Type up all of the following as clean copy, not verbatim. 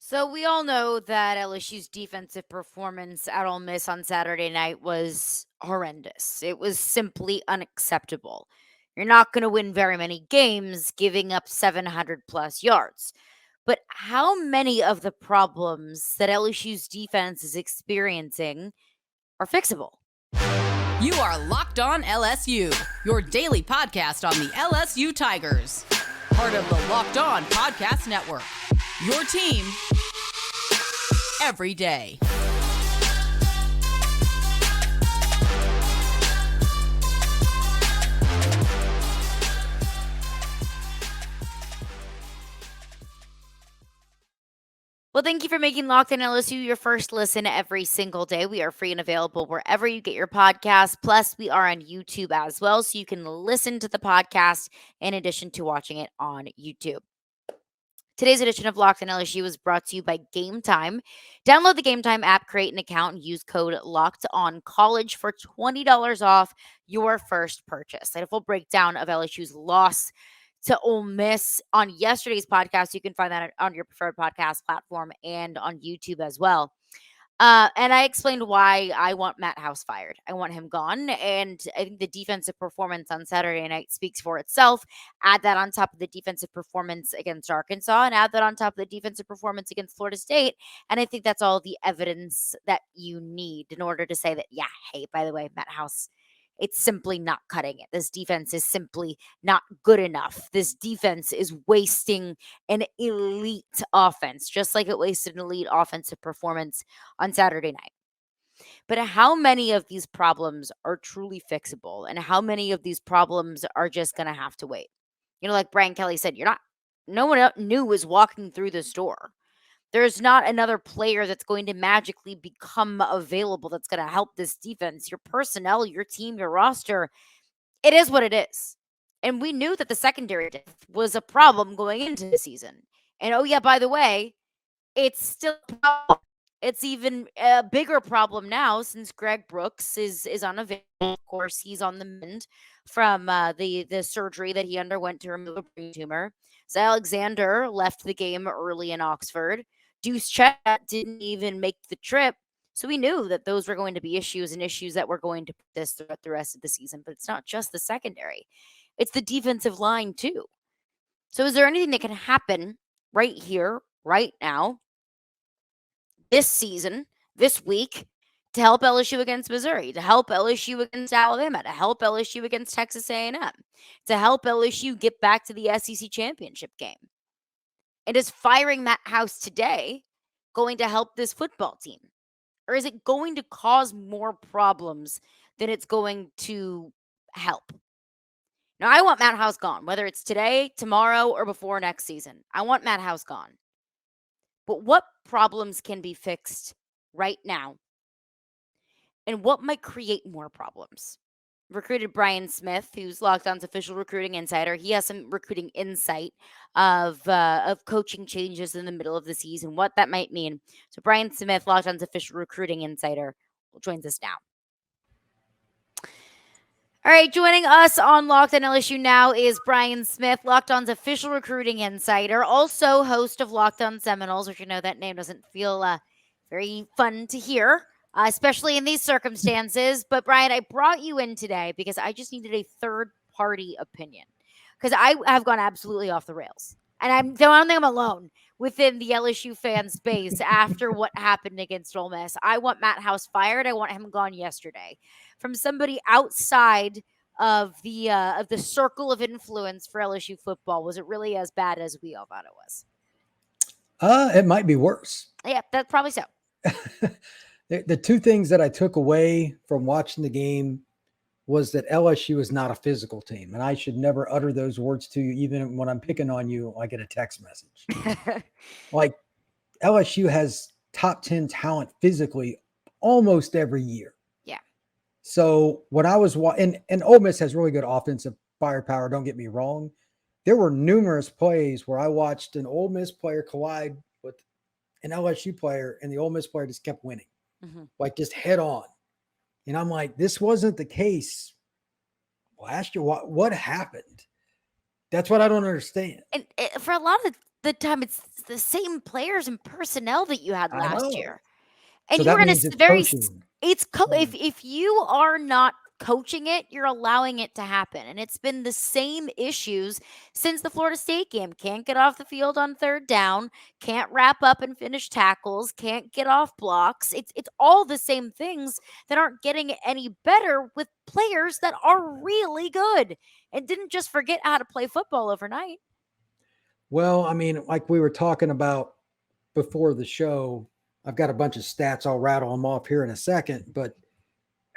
So we all know that LSU's defensive performance at Ole Miss on Saturday night was horrendous. It was simply unacceptable. You're not going to win very many games giving up 700 plus yards. But how many of the problems that LSU's defense is experiencing are fixable? You are Locked On LSU, your daily podcast on the LSU Tigers. Part of the Locked On Podcast Network. Your team every day. Well, thank you for making Locked On LSU your first listen every single day. We are free and available wherever you get your podcasts. Plus, we are on YouTube as well, so you can listen to the podcast in addition to watching it on YouTube. Today's edition of Locked On LSU is brought to you by Game Time. Download the Game Time app, create an account, and use code Locked On College for $20 off your first purchase. And a full breakdown of LSU's loss to Ole Miss on yesterday's podcast. You can find that on your preferred podcast platform and on YouTube as well. And I explained why I want Matt House fired. I want him gone. And I think the defensive performance on Saturday night speaks for itself. Add that on top of the defensive performance against Arkansas and add that on top of the defensive performance against Florida State. And I think that's all the evidence that you need in order to say that, yeah, hey, by the way, Matt House, it's simply not cutting it. This defense is simply not good enough. This defense is wasting an elite offense, just like it wasted an elite offensive performance on Saturday night. But how many of these problems are truly fixable? And how many of these problems are just going to have to wait? Like Brian Kelly said, no one new is walking through this door. There's not another player that's going to magically become available that's going to help this defense. Your personnel, your team, your roster, it is what it is. And we knew that the secondary depth was a problem going into the season. And oh, yeah, by the way, it's still a problem. It's even a bigger problem now since Greg Brooks is unavailable. Of course, he's on the mend from the surgery that he underwent to remove a brain tumor. So Alexander left the game early in Oxford. Deuce Chet didn't even make the trip. So we knew that those were going to be issues and issues that were going to persist throughout the rest of the season. But it's not just the secondary. It's the defensive line too. So is there anything that can happen right here, right now, this season, this week, to help LSU against Missouri, to help LSU against Alabama, to help LSU against Texas A&M, to help LSU get back to the SEC championship game? And is firing Matt House today going to help this football team? Or is it going to cause more problems than it's going to help? Now, I want Matt House gone, whether it's today, tomorrow, or before next season. I want Matt House gone. But what problems can be fixed right now? And what might create more problems? Recruited Brian Smith, who's Locked On's official recruiting insider. He has some recruiting insight of coaching changes in the middle of the season, what that might mean. So Brian Smith, Locked On's official recruiting insider, joins us now. All right, joining us on Locked On LSU now is Brian Smith, Locked On's official recruiting insider, also host of Locked On Seminoles, which that name doesn't feel very fun to hear, especially in these circumstances. But Brian, I brought you in today because I just needed a third-party opinion because I have gone absolutely off the rails. And I don't think I'm alone within the LSU fan space after what happened against Ole Miss. I want Matt House fired. I want him gone yesterday. From somebody outside of the circle of influence for LSU football, was it really as bad as we all thought it was? It might be worse. Yeah, that's probably so. The two things that I took away from watching the game was that LSU is not a physical team. And I should never utter those words to you. Even when I'm picking on you, I get a text message. Like LSU has top 10 talent physically almost every year. Yeah. So when I was watching, and Ole Miss has really good offensive firepower, don't get me wrong. There were numerous plays where I watched an Ole Miss player collide with an LSU player, and the Ole Miss player just kept winning, like just head on. And I'm like, this wasn't the case last year. What happened? That's what I don't understand. And for a lot of the time it's the same players and personnel that you had I last know. year. And So you that were in a means it's very coaching. it's Yeah. if you are not coaching it, you're allowing it to happen. And it's been the same issues since the Florida State game. Can't get off the field on third down, can't wrap up and finish tackles, can't get off blocks. It's all the same things that aren't getting any better with players that are really good and didn't just forget how to play football overnight. Well, I mean, like we were talking about before the show, I've got a bunch of stats. I'll rattle them off here in a second, but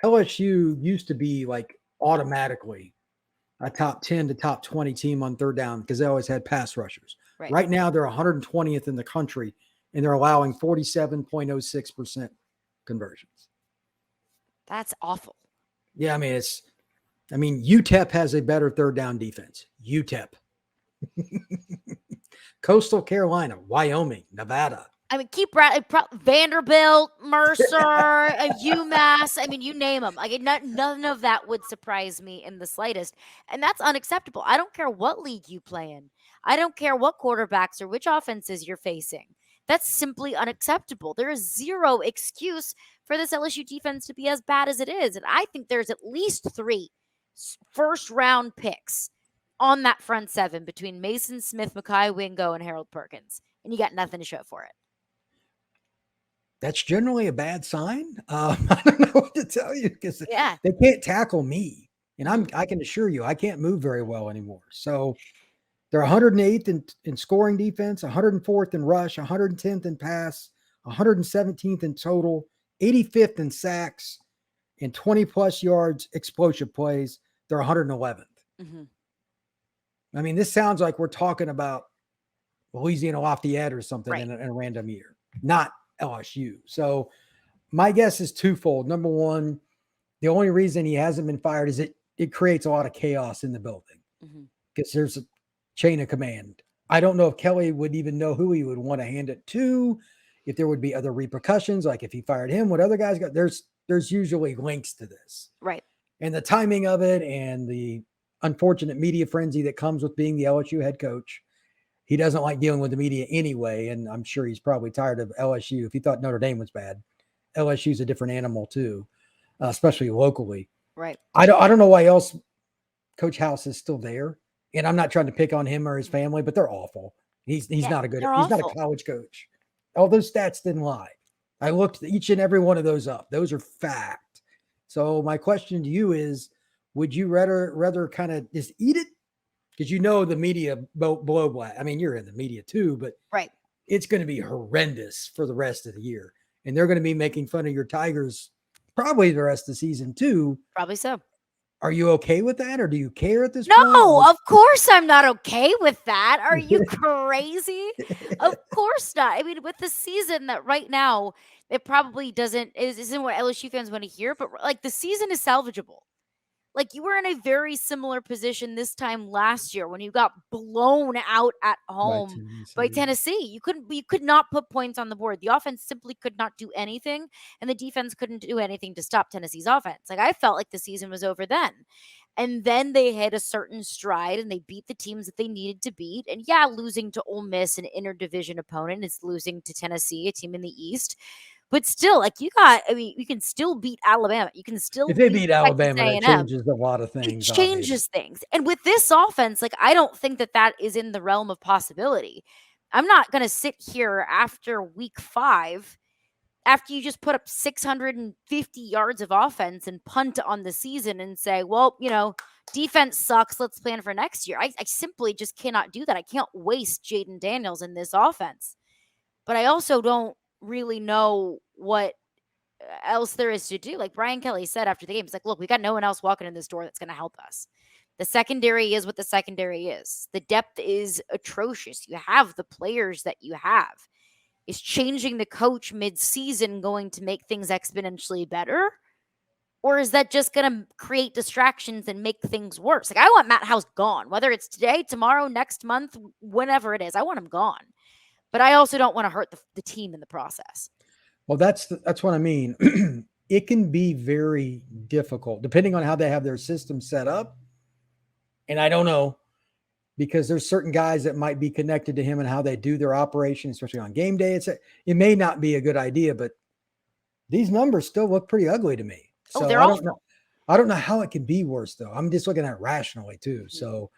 LSU used to be like automatically a top 10 to top 20 team on third down because they always had pass rushers. Right. Right now, they're 120th in the country and they're allowing 47.06% conversions. That's awful. Yeah, I mean, UTEP has a better third down defense. UTEP. Coastal Carolina, Wyoming, Nevada. I mean, Vanderbilt, Mercer, UMass. I mean, you name them. Like, none of that would surprise me in the slightest. And that's unacceptable. I don't care what league you play in. I don't care what quarterbacks or which offenses you're facing. That's simply unacceptable. There is zero excuse for this LSU defense to be as bad as it is. And I think there's at least 3 first-round picks on that front seven between Mason Smith, Mekhi Wingo, and Harold Perkins. And you got nothing to show for it. That's generally a bad sign. I don't know what to tell you because they can't tackle me. And I can assure you, I can't move very well anymore. So they're 108th in scoring defense, 104th in rush, 110th in pass, 117th in total, 85th in sacks, and 20-plus yards explosive plays. They're 111th. Mm-hmm. I mean, this sounds like we're talking about Louisiana Lafayette or something right. in a random year, not LSU. So my guess is twofold. Number one, the only reason he hasn't been fired is it creates a lot of chaos in the building because there's a chain of command. I don't know if Kelly would even know who he would want to hand it to, if there would be other repercussions, like if he fired him, what other guys got. There's usually links to this. Right. And the timing of it and the unfortunate media frenzy that comes with being the LSU head coach. He doesn't like dealing with the media anyway, and I'm sure he's probably tired of LSU. If he thought Notre Dame was bad, LSU's a different animal too, especially locally. Right. I don't know why else Coach House is still there, and I'm not trying to pick on him or his family, but they're awful. He's not a college coach. All those stats didn't lie. I looked each and every one of those up. Those are fact. So my question to you is, would you rather kind of just eat it? Because the media blow black. I mean, you're in the media too, but right. It's going to be horrendous for the rest of the year. And they're going to be making fun of your Tigers probably the rest of the season too. Probably so. Are you okay with that? Or do you care at this point? No, point? Of course I'm not okay with that. Are you crazy? Of course not. I mean, with the season that right now, it probably isn't what LSU fans want to hear, but like the season is salvageable. Like you were in a very similar position this time last year when you got blown out at home by Tennessee. You could not put points on the board. The offense simply could not do anything, and the defense couldn't do anything to stop Tennessee's offense. Like I felt like the season was over then. And then they hit a certain stride and they beat the teams that they needed to beat. And yeah, losing to Ole Miss, an interdivision opponent, is losing to Tennessee, a team in the East. But still, like you can still beat Alabama. You can still if they beat Alabama, that changes a lot of things. It changes things. And with this offense, like I don't think that is in the realm of possibility. I'm not going to sit here after week 5, after you just put up 650 yards of offense and punt on the season and say, well, defense sucks. Let's plan for next year. I simply just cannot do that. I can't waste Jaden Daniels in this offense. But I also don't really know what else there is to do. Like Brian Kelly said after the game, it's like, look, we got no one else walking in this door that's going to help us. The secondary is what the secondary is. The depth is atrocious. You have the players that you have. Is changing the coach mid-season going to make things exponentially better? Or is that just going to create distractions and make things worse? Like I want Matt House gone, whether it's today, tomorrow, next month, whenever it is. I want him gone. But I also don't want to hurt the team in the process. Well, that's what I mean. It can be very difficult depending on how they have their system set up. And I don't know. because there's certain guys that might be connected to him and how they do their operation, especially on game day. It may not be a good idea, but these numbers still look pretty ugly to me. Oh, So they're I all don't know. I don't know how it can be worse though. I'm just looking at it rationally too. So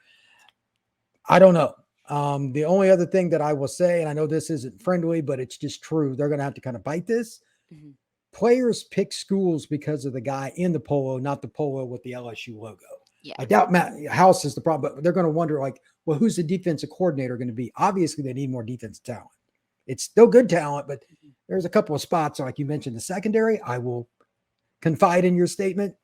I don't know. The only other thing that I will say, and I know this isn't friendly, but it's just true. They're going to have to kind of bite this. Mhm. Players pick schools because of the guy in the polo, not the polo with the LSU logo. Yeah. I doubt Matt House is the problem, but they're going to wonder, like, well, who's the defensive coordinator going to be? Obviously, they need more defensive talent. It's still good talent, but there's a couple of spots, like you mentioned, the secondary. I will confide in your statement.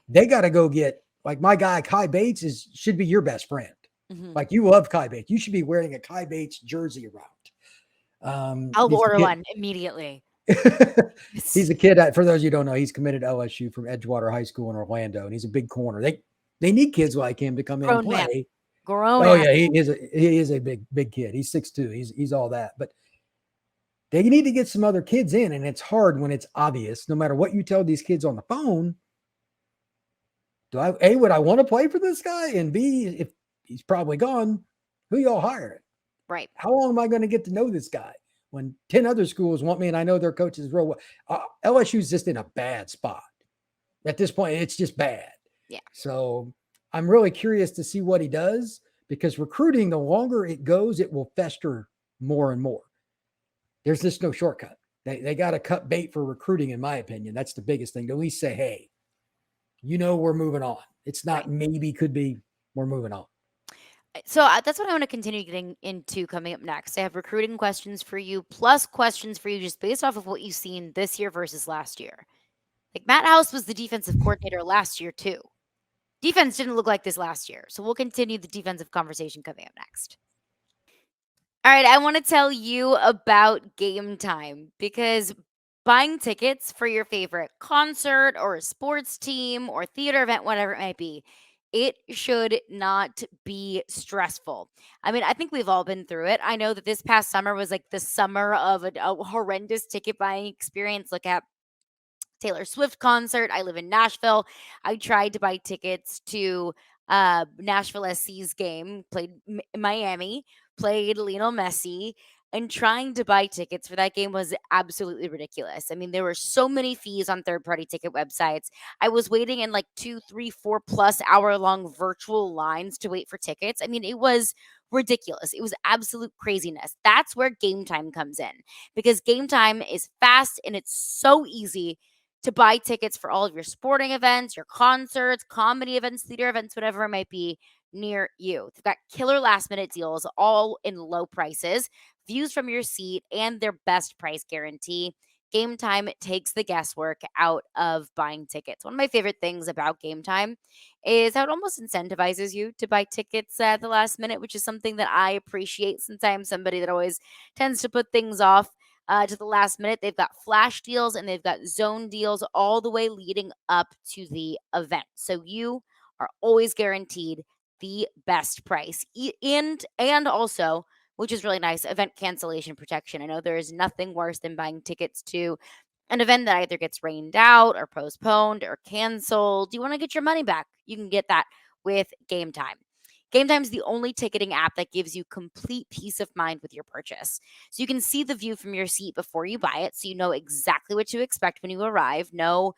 They got to go get, like, my guy Kai Bates should be your best friend. Mhm. Like, you love Kai Bates. You should be wearing a Kai Bates jersey around. I'll He's the order kid. one immediately. He's a kid. For those of you who don't know, he's committed to LSU from Edgewater High School in Orlando, and he's a big corner. They need kids like him to come in and Grown man. play. Grown Oh ass. yeah, he is a big kid. He's 6'2". He's all that. But they need to get some other kids in, and it's hard when it's obvious. No matter what you tell these kids on the phone, would I want to play for this guy? And B, if he's probably gone, who y'all hiring? Right. How long am I going to get to know this guy when 10 other schools want me and I know their coaches real well? LSU's just in a bad spot. At this point, it's just bad. Yeah. So I'm really curious to see what he does, because recruiting, the longer it goes, it will fester more and more. There's just no shortcut. They got to cut bait for recruiting, in my opinion. That's the biggest thing. To at least say, hey, we're moving on. It's not maybe, could be, we're moving on. So that's what I want to continue getting into coming up next. I have recruiting questions for you, plus questions for you just based off of what you've seen this year versus last year. Like, Matt House was the defensive coordinator last year too. Defense didn't look like this last year. So we'll continue the defensive conversation coming up next. All right, I want to tell you about Game Time, because buying tickets for your favorite concert or a sports team or theater event, whatever it might be, it should not be stressful. I mean, I think we've all been through it. I know that this past summer was like the summer of a horrendous ticket buying experience. Look at Taylor Swift concert. I live in Nashville. I tried to buy tickets to Nashville SC's game, played Miami, played Lionel Messi, and trying to buy tickets for that game was absolutely ridiculous. I mean, there were so many fees on third-party ticket websites. I was waiting in like 2, 3, 4+ hour long virtual lines to wait for tickets. I mean, it was ridiculous. It was absolute craziness. That's where Game Time comes in, because Game Time is fast and it's so easy to buy tickets for all of your sporting events, your concerts, comedy events, theater events, whatever it might be near you. They've got killer last minute deals, all in low prices, views from your seat, and their best price guarantee. Game Time takes the guesswork out of buying tickets. One of my favorite things about Game Time is how it almost incentivizes you to buy tickets at the last minute, which is something that I appreciate, since I am somebody that always tends to put things off to the last minute. They've got flash deals and they've got zone deals all the way leading up to the event. So you are always guaranteed the best price. And also, which is really nice, event cancellation protection. I know there is nothing worse than buying tickets to an event that either gets rained out or postponed or canceled. You want to get your money back, you can get that with Game Time. Game Time is the only ticketing app that gives you complete peace of mind with your purchase. So you can see the view from your seat before you buy it, so you know exactly what to expect when you arrive. No,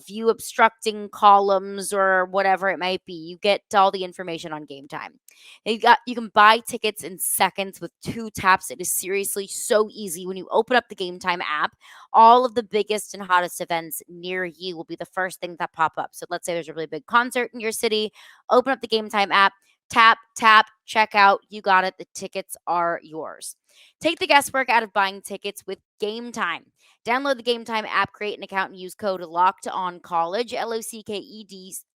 view obstructing columns or whatever it might be. You get all the information on Game Time. You can buy tickets in seconds with 2 taps. It is seriously so easy. When you open up the Game Time app, all of the biggest and hottest events near you will be the first thing that pop up. So let's say there's a really big concert in your city, open up the Game Time app, tap, check out. You got it. The tickets are yours. Take the guesswork out of buying tickets with Game Time. Download the Game Time app, create an account, and use code LOCKEDONCollege,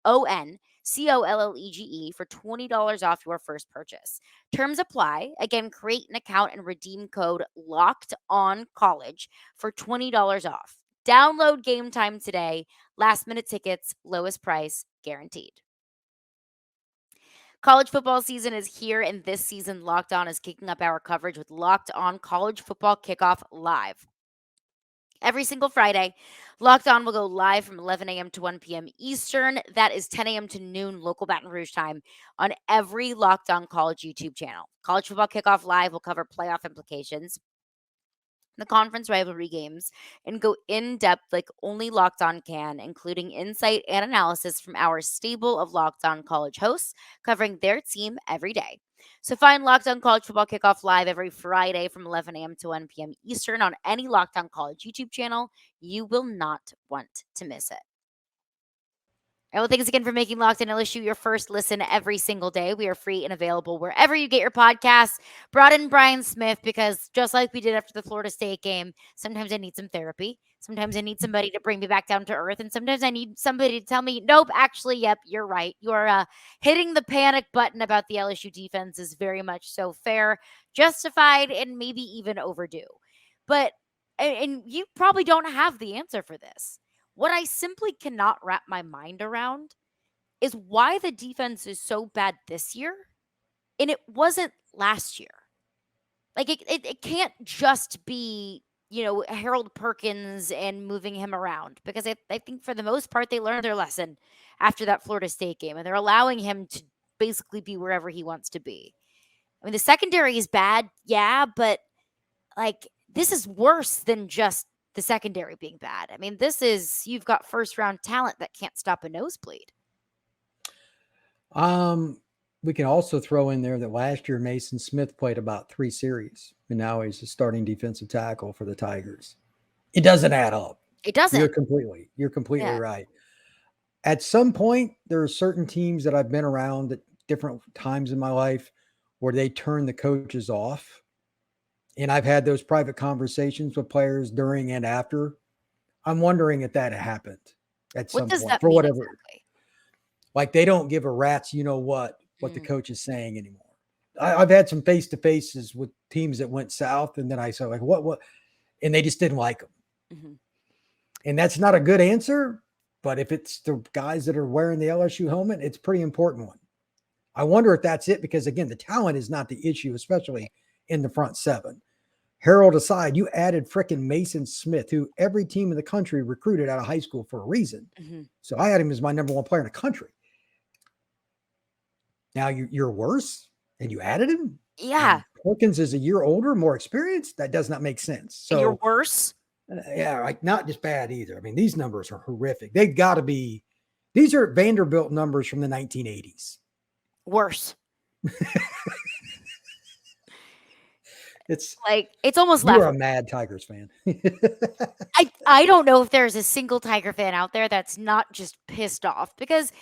LOCKEDONCOLLEGE, for $20 off your first purchase. Terms apply. Again, create an account and redeem code LOCKEDONCollege for $20 off. Download Game Time today. Last minute tickets, lowest price guaranteed. College football season is here, and this season, Locked On is kicking up our coverage with Locked On College Football Kickoff Live. Every single Friday, Locked On will go live from 11 a.m. to 1 p.m. Eastern. That is 10 a.m. to noon local Baton Rouge time on every Locked On College YouTube channel. College Football Kickoff Live will cover playoff implications, the conference rivalry games, and go in depth like only Locked On can, including insight and analysis from our stable of Locked On college hosts covering their team every day. So find Locked On College Football Kickoff Live every Friday from 11 a.m. to 1 p.m. Eastern on any Locked On College YouTube channel. You will not want to miss it. And well, thanks again for making Locked On LSU your first listen every single day. We are free and available wherever you get your podcasts. Brought in Brian Smith because just like we did after the Florida State game, sometimes I need some therapy. Sometimes I need somebody to bring me back down to earth. And sometimes I need somebody to tell me, nope, actually, yep, you're right. You're hitting the panic button about the LSU defense is very much so fair, justified, and maybe even overdue. But, and you probably don't have the answer for this. What I simply cannot wrap my mind around is why the defense is so bad this year and it wasn't last year. Like it can't just be, Harold Perkins and moving him around, because I think for the most part they learned their lesson after that Florida State game and they're allowing him to basically be wherever he wants to be. I mean, the secondary is bad, yeah, but like this is worse than just the secondary being bad. I mean, you've got first round talent that can't stop a nosebleed. We can also throw in there that last year Mason Smith played about 3 series, and now he's a starting defensive tackle for the Tigers. It doesn't add up. It doesn't. You're completely right. At some point, there are certain teams that I've been around at different times in my life where they turn the coaches off. And I've had those private conversations with players during and after. I'm wondering if that happened at some point for whatever. Exactly? Like they don't give a rat's, what the coach is saying anymore. I've had some face-to-faces with teams that went south, and then I said, like, what? And they just didn't like them. Mm-hmm. And that's not a good answer, but if it's the guys that are wearing the LSU helmet, it's a pretty important one. I wonder if that's it, because, again, the talent is not the issue, especially in the front seven. Harold aside, you added frickin' Mason Smith, who every team in the country recruited out of high school for a reason. Mm-hmm. So I had him as my number 1 player in the country. Now you're worse and you added him? Yeah. Perkins is a year older, more experienced. That does not make sense. So and you're worse? Yeah, like not just bad either. I mean, these numbers are horrific. They've got to be, these are Vanderbilt numbers from the 1980s. Worse. It's like, it's almost you're a mad Tigers fan. I don't know if there's a single Tiger fan out there that's not just pissed off, because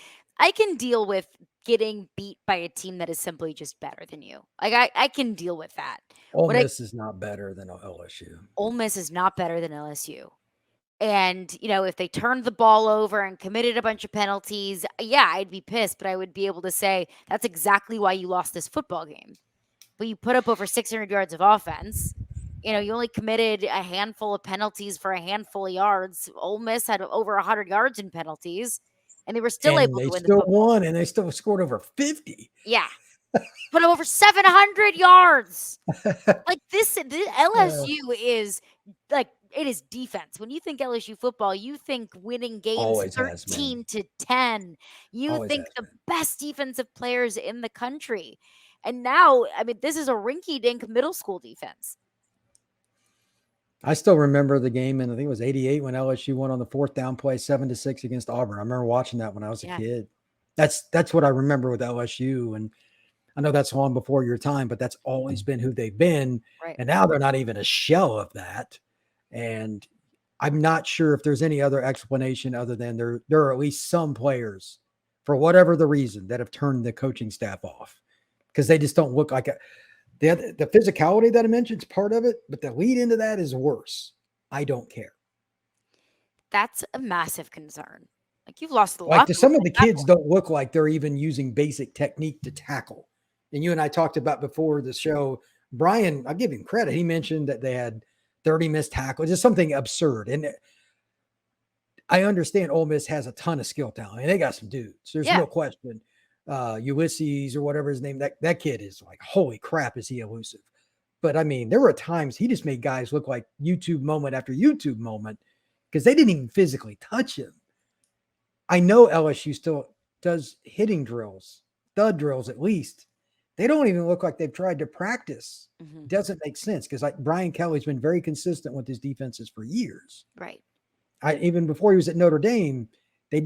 I can deal with getting beat by a team that is simply just better than you. Like I can deal with that. Ole Miss is not better than LSU. Ole Miss is not better than LSU. And, if they turned the ball over and committed a bunch of penalties, yeah, I'd be pissed, but I would be able to say that's exactly why you lost this football game. But you put up over 600 yards of offense. You only committed a handful of penalties for a handful of yards. Ole Miss had over 100 yards in penalties, and they were still able to win the football. They still won, and they still scored over 50. Yeah. Put up over 700 yards. Like this LSU is like, it is defense. When you think LSU football, you think winning games 13-10. You think the best defensive players in the country. And now, I mean, this is a rinky-dink middle school defense. I still remember the game, and I think it was 88 when LSU won on the 4th down play, 7-6 against Auburn. I remember watching that when I was a kid. That's what I remember with LSU, and I know that's long before your time, but that's always been who they've been. Right. And now they're not even a shell of that. And I'm not sure if there's any other explanation other than there are at least some players, for whatever the reason, that have turned the coaching staff off, because they just don't look like the physicality that I mentioned is part of it, but the lead into that is worse. I don't care. That's a massive concern. Like, you've lost the locker. Some of the kids don't look like they're even using basic technique to tackle. And you and I talked about before the show, Brian, I'll give him credit. He mentioned that they had 30 missed tackles, just something absurd. And I understand Ole Miss has a ton of skill talent. I mean, they got some dudes. There's no question. Ulysses or whatever his name, that kid is like, holy crap, is he elusive. But I mean, there were times he just made guys look like YouTube moment after YouTube moment because they didn't even physically touch him. I know LSU still does hitting drills, thud drills at least. They don't even look like they've tried to practice. Mm-hmm. Doesn't make sense because like Brian Kelly's been very consistent with his defenses for years. Right. Even before he was at Notre Dame, they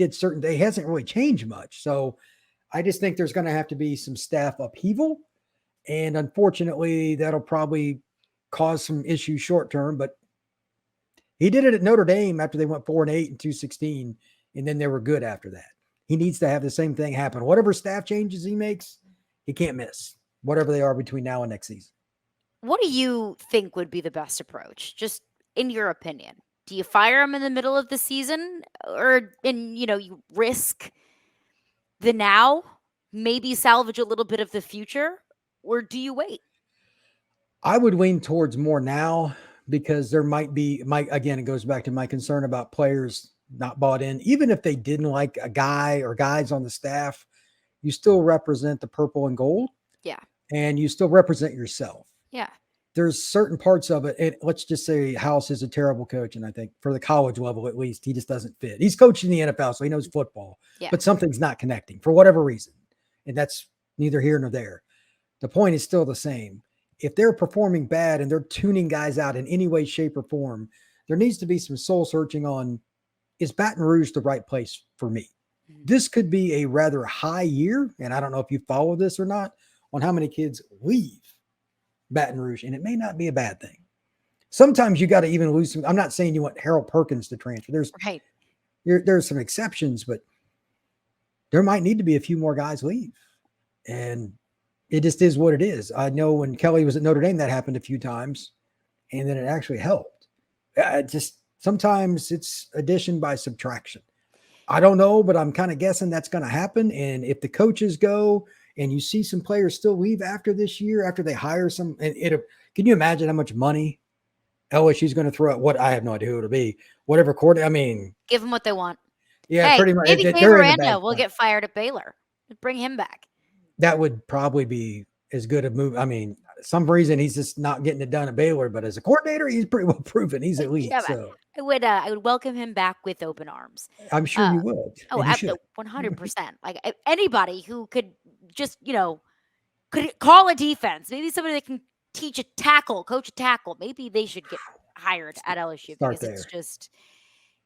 hasn't really changed much. So I just think there's going to have to be some staff upheaval. And unfortunately, that'll probably cause some issues short term. But he did it at Notre Dame after they went 4-8 and 216, and then they were good after that. He needs to have the same thing happen. Whatever staff changes he makes, he can't miss, whatever they are between now and next season. What do you think would be the best approach, just in your opinion? Do you fire him in the middle of the season, or you risk the now, maybe salvage a little bit of the future, or do you wait? I would lean towards more now because there again, it goes back to my concern about players not bought in. Even if they didn't like a guy or guys on the staff, you still represent the purple and gold. Yeah. And you still represent yourself. Yeah. There's certain parts of it. And let's just say House is a terrible coach. And I think for the college level, at least, he just doesn't fit. He's coaching the NFL, so he knows football, but something's not connecting for whatever reason. And that's neither here nor there. The point is still the same. If they're performing bad and they're tuning guys out in any way, shape, or form, there needs to be some soul searching on, is Baton Rouge the right place for me? Mm-hmm. This could be a rather high year, and I don't know if you follow this or not, on how many kids leave Baton Rouge, and it may not be a bad thing. Sometimes you got to even lose some. I'm not saying you want Harold Perkins to transfer. There's some exceptions, but there might need to be a few more guys leave. And it just is what it is. know when Kelly was at Notre Dame, that happened a few times, and then it actually helped. Sometimes it's addition by subtraction. I don't know, but I'm kind of guessing that's going to happen. And if the coaches go and you see some players still leave after this year, after they hire some, can you imagine how much money LSU's going to throw at what? I have no idea who it'll be. Whatever court. I mean, give them what they want. Yeah, pretty much. Maybe Dave Aranda will get fired at Baylor. Bring him back. That would probably be as good a move. I mean, some reason he's just not getting it done at Baylor, but as a coordinator, he's pretty well proven. He's elite. Yeah, so I would welcome him back with open arms. I'm sure you would. Oh, 100%. Like anybody who could just, could call a defense. Maybe somebody that can teach a tackle, coach a tackle. Maybe they should get hired at LSU because it's just,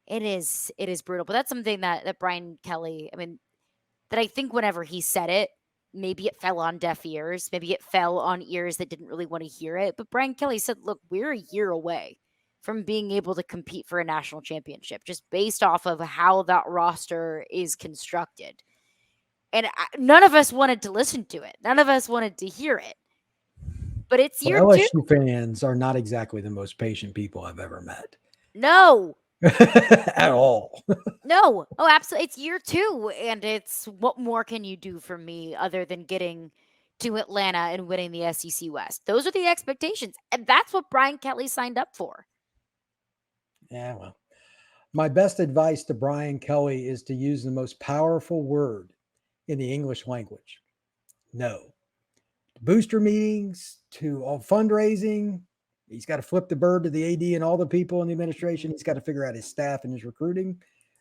it is brutal. But that's something that Brian Kelly, that I think whenever he said it, maybe it fell on deaf ears. Maybe it fell on ears that didn't really want to hear it. But Brian Kelly said, look, we're a year away from being able to compete for a national championship, just based off of how that roster is constructed. And none of us wanted to listen to it. None of us wanted to hear it. But it's year LSU two. Fans are not exactly the most patient people I've ever met. No. At all. No. Oh, absolutely. It's year two. And it's, what more can you do for me other than getting to Atlanta and winning the SEC West? Those are the expectations. And that's what Brian Kelly signed up for. Yeah, well, my best advice to Brian Kelly is to use the most powerful word in the English language. No. Booster meetings, to all fundraising. He's got to flip the bird to the AD and all the people in the administration. He's got to figure out his staff and his recruiting.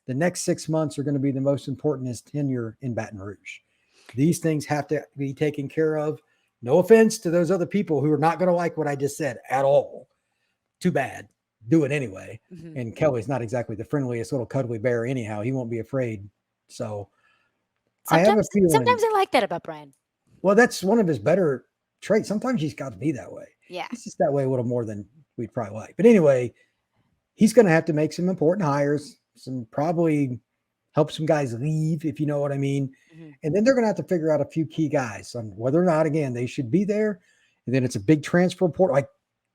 The next 6 months are going to be the most important his tenure in Baton Rouge. These things have to be taken care of. No offense to those other people who are not going to like what I just said at all. Too bad. Do it anyway. Mm-hmm. And Kelly's not exactly the friendliest little cuddly bear anyhow. He won't be afraid. So I have a feeling. Sometimes I like that about Brian. Well, that's one of his better traits. Sometimes he's got to be that way. Yeah. He's just that way a little more than we'd probably like. But anyway, he's going to have to make some important hires, probably help some guys leave, if you know what I mean. Mm-hmm. And then they're going to have to figure out a few key guys on whether or not, again, they should be there. And then it's a big transfer report. Like,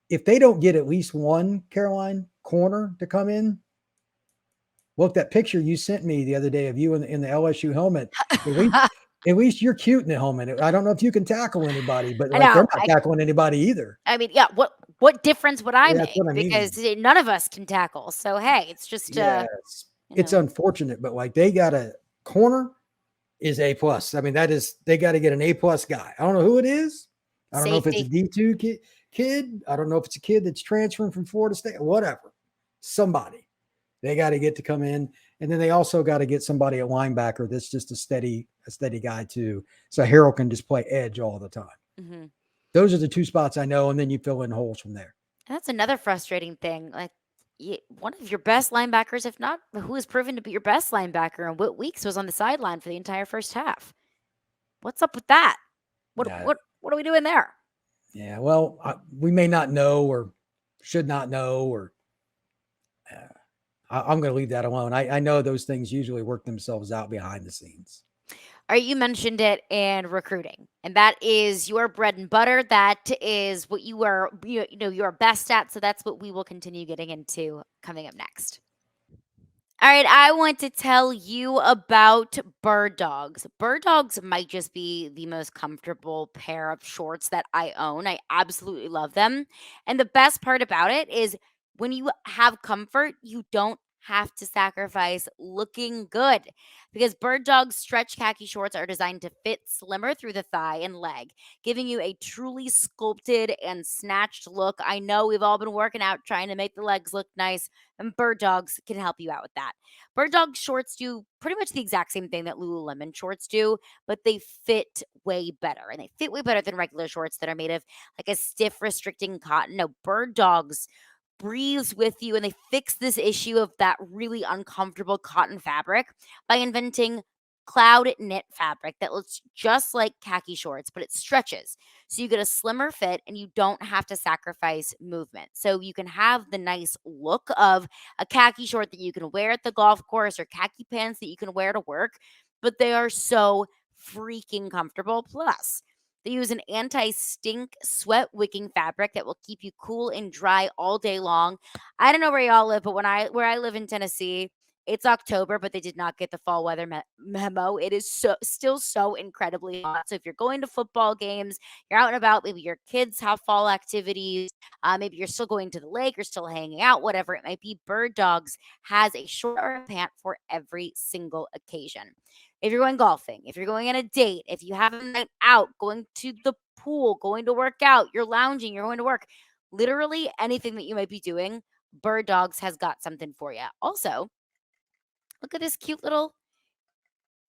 if they don't get at least one Caroline corner to come in, look, that picture you sent me the other day of you in the LSU helmet, at least you're cute in the helmet. I don't know if you can tackle anybody, but they're not tackling anybody either. Yeah, what difference would I make? Because none of us can tackle. So, hey, it's just it's unfortunate, but like they got a corner is A+. They got to get an A+ guy. I don't know who it is. I don't know if it's a D2 kid. kid. I don't know if it's a kid that's transferring from Florida State, whatever. Somebody. They got to get to come in. And then they also got to get somebody at linebacker that's just a steady guy too. So Harrell can just play edge all the time. Mm-hmm. Those are the two spots I know, and then you fill in holes from there. And that's another frustrating thing. Like, one of your best linebackers, if not who has proven to be your best linebacker, and Whit Weeks was on the sideline for the entire first half. What's up with that? What Yeah. what are we doing there? Yeah, well, we may not know or should not know, or I'm going to leave that alone. I know those things usually work themselves out behind the scenes. All right, you mentioned it in recruiting, and that is your bread and butter. That is what you are, you're best at. So that's what we will continue getting into coming up next. All right, I want to tell you about bird dogs. Bird dogs might just be the most comfortable pair of shorts that I own. I absolutely love them. And the best part about it is when you have comfort, you don't have to sacrifice looking good because bird dogs stretch khaki shorts are designed to fit slimmer through the thigh and leg, giving you a truly sculpted and snatched look. I know we've all been working out trying to make the legs look nice, and bird dogs can help you out with that. Bird dog shorts do pretty much the exact same thing that Lululemon shorts do, but they fit way better. And they fit way better than regular shorts that are made of like a stiff, restricting cotton. No, bird dogs breathes with you, and they fix this issue of that really uncomfortable cotton fabric by inventing cloud knit fabric that looks just like khaki shorts, but it stretches. So you get a slimmer fit and you don't have to sacrifice movement. So you can have the nice look of a khaki short that you can wear at the golf course or khaki pants that you can wear to work, but they are so freaking comfortable. Plus, they use an anti-stink sweat wicking fabric that will keep you cool and dry all day long. I don't know where y'all live, but where I live in Tennessee, it's October, but they did not get the fall weather memo. It is still so incredibly hot. So if you're going to football games, you're out and about, maybe your kids have fall activities, maybe you're still going to the lake or still hanging out, whatever it might be, Bird Dogs has a short or a pant for every single occasion. If you're going golfing, if you're going on a date, if you have a night out, going to the pool, going to work out, you're lounging, you're going to work, literally anything that you might be doing, Bird Dogs has got something for you. Also, look at this cute little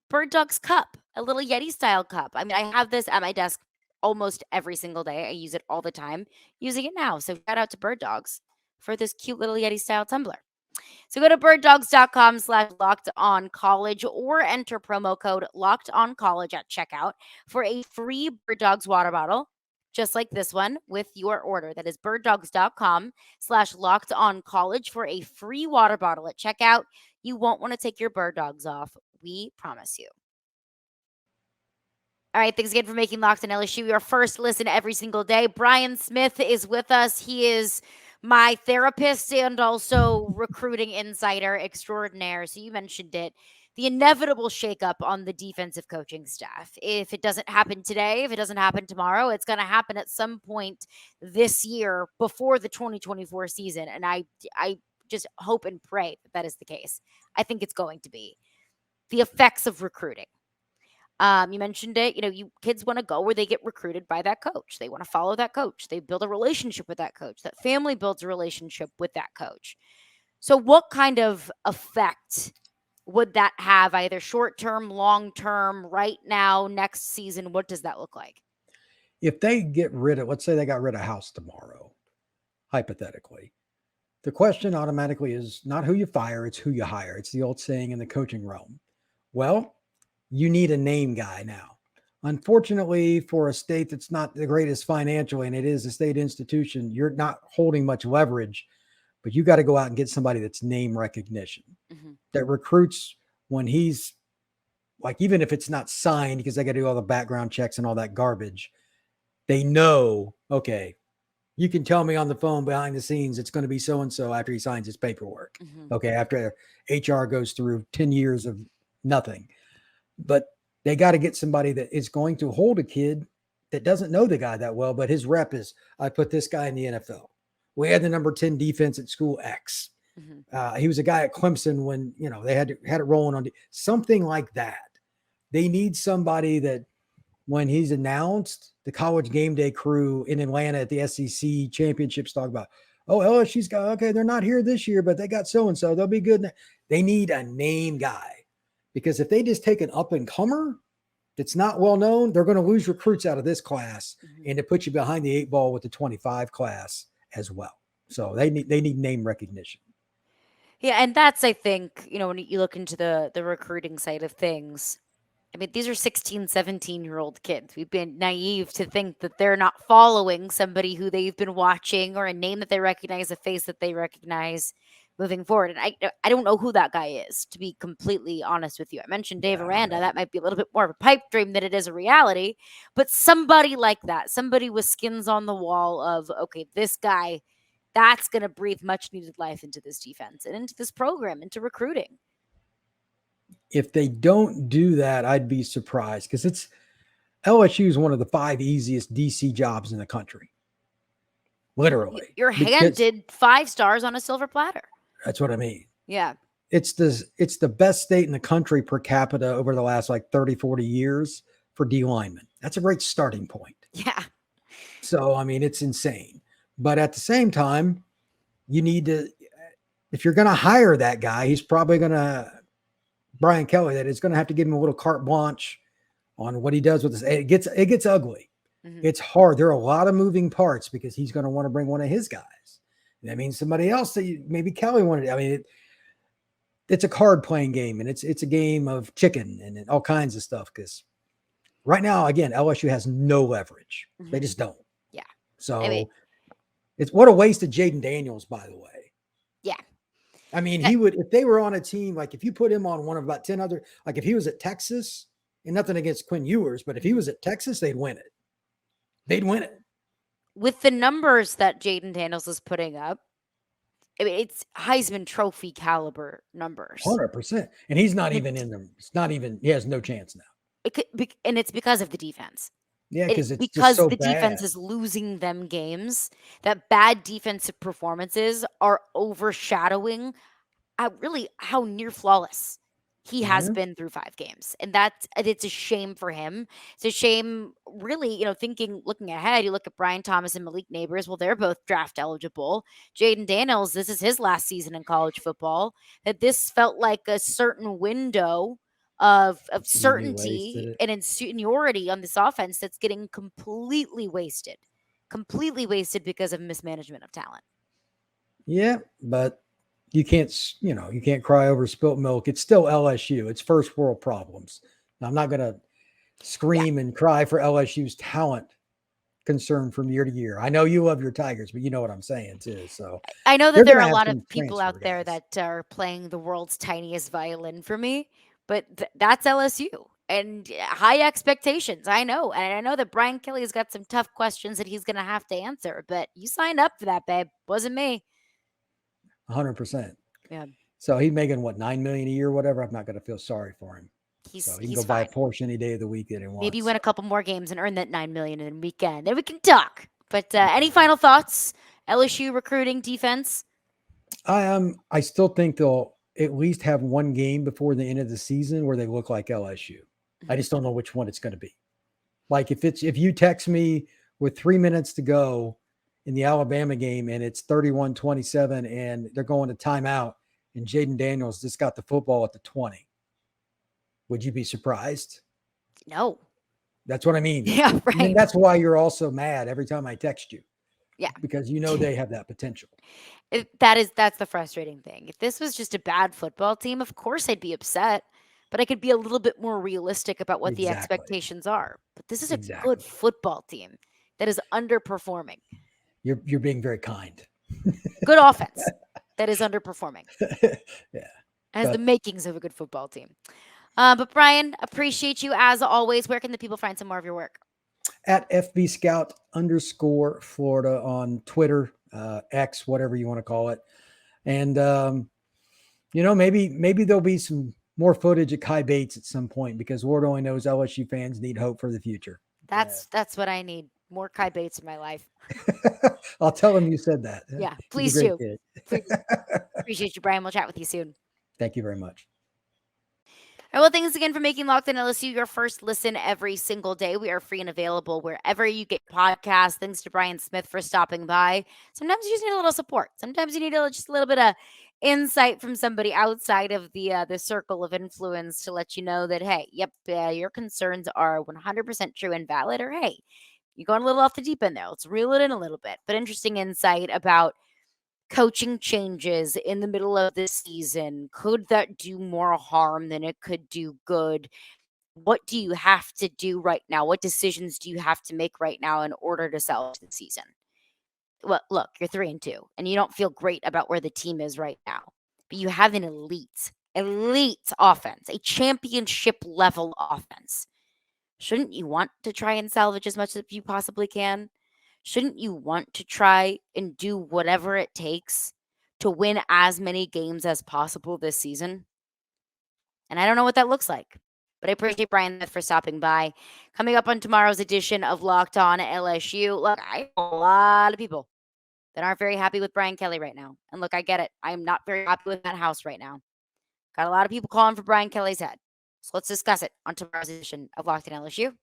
Bird Dogs cup, a little Yeti style cup. I mean, I have this at my desk almost every single day. I use it all the time, using it now. So shout out to Bird Dogs for this cute little Yeti style tumbler. So go to birddogs.com/locked on college or enter promo code locked on college at checkout for a free Bird Dogs water bottle, just like this one, with your order. That is birddogs.com/locked on college for a free water bottle at checkout. You won't want to take your bird dogs off. We promise you. All right, thanks again for making Locked on LSU your first listen every single day. Brian Smith is with us. He is my therapist and also recruiting insider extraordinaire. So you mentioned it. The inevitable shakeup on the defensive coaching staff. If it doesn't happen today, if it doesn't happen tomorrow, it's going to happen at some point this year before the 2024 season. And I just hope and pray that that is the case. I think it's going to be. The effects of recruiting. You mentioned it. You kids want to go where they get recruited by that coach. They want to follow that coach. They build a relationship with that coach. That family builds a relationship with that coach. So what kind of effect would that have, either short term, long term, right now, next season? What does that look like? If they get rid of, let's say they got rid of House tomorrow, hypothetically, the question automatically is not who you fire, it's who you hire. It's the old saying in the coaching realm. Well, you need a name guy now. Unfortunately, for a state that's not the greatest financially, and it is a state institution, you're not holding much leverage, but you got to go out and get somebody that's name recognition, that recruits when he's like, even if it's not signed, because they got to do all the background checks and all that garbage, they know, okay, you can tell me on the phone behind the scenes, it's going to be so-and-so after he signs his paperwork. Okay. After HR goes through 10 years of nothing. But they got to get somebody that is going to hold a kid that doesn't know the guy that well, but his rep is, I put this guy in the NFL. We had the number 10 defense at school X. He was a guy at Clemson when, they had it rolling on something like that. They need somebody that when he's announced, the college game day crew in Atlanta at the SEC championships talk about, oh, LSU's got, okay, they're not here this year, but they got so-and-so. They'll be good. They need a name guy, because if they just take an up-and-comer that's not well known, they're going to lose recruits out of this class, and to put you behind the 8 ball with the 25 class as well. So they need name recognition. Yeah, and that's, I think, when you look into the recruiting side of things, I mean, these are 16, 17-year-old kids. We've been naive to think that they're not following somebody who they've been watching, or a name that they recognize, a face that they recognize moving forward. And I don't know who that guy is, to be completely honest with you. I mentioned Dave Aranda. That might be a little bit more of a pipe dream than it is a reality. But somebody like that, somebody with skins on the wall of, okay, this guy, that's going to breathe much needed life into this defense and into this program, into recruiting. If they don't do that, I'd be surprised, because LSU is one of the 5 easiest DC jobs in the country. Literally. You're handed 5 stars on a silver platter. That's what I mean. Yeah. It's the best state in the country per capita over the last 30, 40 years for D linemen. That's a great starting point. Yeah. So, I mean, it's insane. But at the same time, you need to, if you're going to hire that guy, he's probably going to, Brian Kelly, that is going to have to give him a little carte blanche on what he does with this. It gets ugly. Mm-hmm. It's hard. There are a lot of moving parts, because he's going to want to bring one of his guys. That means somebody else that maybe Kelly wanted. I mean, it's a card playing game, and it's a game of chicken and all kinds of stuff. Because right now, again, LSU has no leverage. Mm-hmm. They just don't. Yeah. So it's what a waste of Jaden Daniels, by the way. Yeah. I mean, he would, if they were on a team, if you put him on one of about 10 other, if he was at Texas, and nothing against Quinn Ewers, but if he was at Texas, they'd win it. They'd win it. With the numbers that Jaden Daniels is putting up, I mean, it's Heisman Trophy caliber numbers. 100%. And he's not even in them. It's not even, he has no chance now. And it's because of the defense. Yeah, because it's because just so the bad. Defense is losing them games. That bad defensive performances are overshadowing really how near flawless he has been through 5 games. And it's a shame for him. It's a shame, really, looking ahead, you look at Brian Thomas and Malik Neighbors. Well, they're both draft eligible. Jaden Daniels, this is his last season in college football. That this felt like a certain window of certainty and seniority on this offense that's getting completely wasted because of mismanagement of talent. Yeah, but you can't cry over spilt milk. It's still LSU. It's first world problems. Now, I'm not going to scream and cry for LSU's talent concern from year to year. I know you love your Tigers, but you know what I'm saying too. So I know that there are a lot of people out there that are playing the world's tiniest violin for me, but that's LSU and high expectations. I know. And I know that Brian Kelly has got some tough questions that he's going to have to answer, but you signed up for that, babe. Wasn't me. 100%. Yeah. So he's making what, $9 million a year, or whatever. I'm not going to feel sorry for him. He can go buy a Porsche any day of the week that he wants. Maybe win a couple more games and earn that $9 million in a weekend. Then we can talk. But any final thoughts? LSU recruiting, defense? I still think they'll at least have one game before the end of the season where they look like LSU. I just don't know which one it's going to be. If you text me with 3 minutes to go in the Alabama game and it's 31-27 and they're going to timeout and Jaden Daniels just got the football at the 20, would you be surprised? No. That's what I mean. Yeah, right. And that's why you're also mad every time I text you. Yeah. Because they have that potential. That's the frustrating thing. If this was just a bad football team, of course I'd be upset, but I could be a little bit more realistic about what the expectations are. But this is a good football team that is underperforming. You're being very kind. Good offense that is underperforming. Yeah. Has the makings of a good football team. But Brian, appreciate you as always. Where can the people find some more of your work? At FB Scout _Florida on Twitter, X, whatever you want to call it. And, maybe there'll be some more footage at Kai Bates at some point, because Lord only knows LSU fans need hope for the future. That's what I need. More Kai Bates in my life. I'll tell him you said that. Yeah, please do. Please. Appreciate you, Brian. We'll chat with you soon. Thank you very much. right, well, thanks again for making Locked On LSU your first listen every single day. We are free and available wherever you get podcasts. Thanks to Brian Smith for stopping by. Sometimes you just need a little support. Sometimes you need just a little bit of insight from somebody outside of the circle of influence to let you know that, hey, yep, your concerns are 100% true and valid, or hey, you're going a little off the deep end there. Let's reel it in a little bit. But interesting insight about coaching changes in the middle of the season. Could that do more harm than it could do good? What do you have to do right now? What decisions do you have to make right now in order to salvage the season? Well, look, you're 3-2 and you don't feel great about where the team is right now. But you have an elite offense, a championship level offense. Shouldn't you want to try and salvage as much as you possibly can? Shouldn't you want to try and do whatever it takes to win as many games as possible this season? And I don't know what that looks like, but I appreciate Brian Smith for stopping by. Coming up on tomorrow's edition of Locked On LSU, look, I know a lot of people that aren't very happy with Brian Kelly right now. And look, I get it. I am not very happy with that house right now. Got a lot of people calling for Brian Kelly's head. So let's discuss it on tomorrow's edition of Locked On LSU.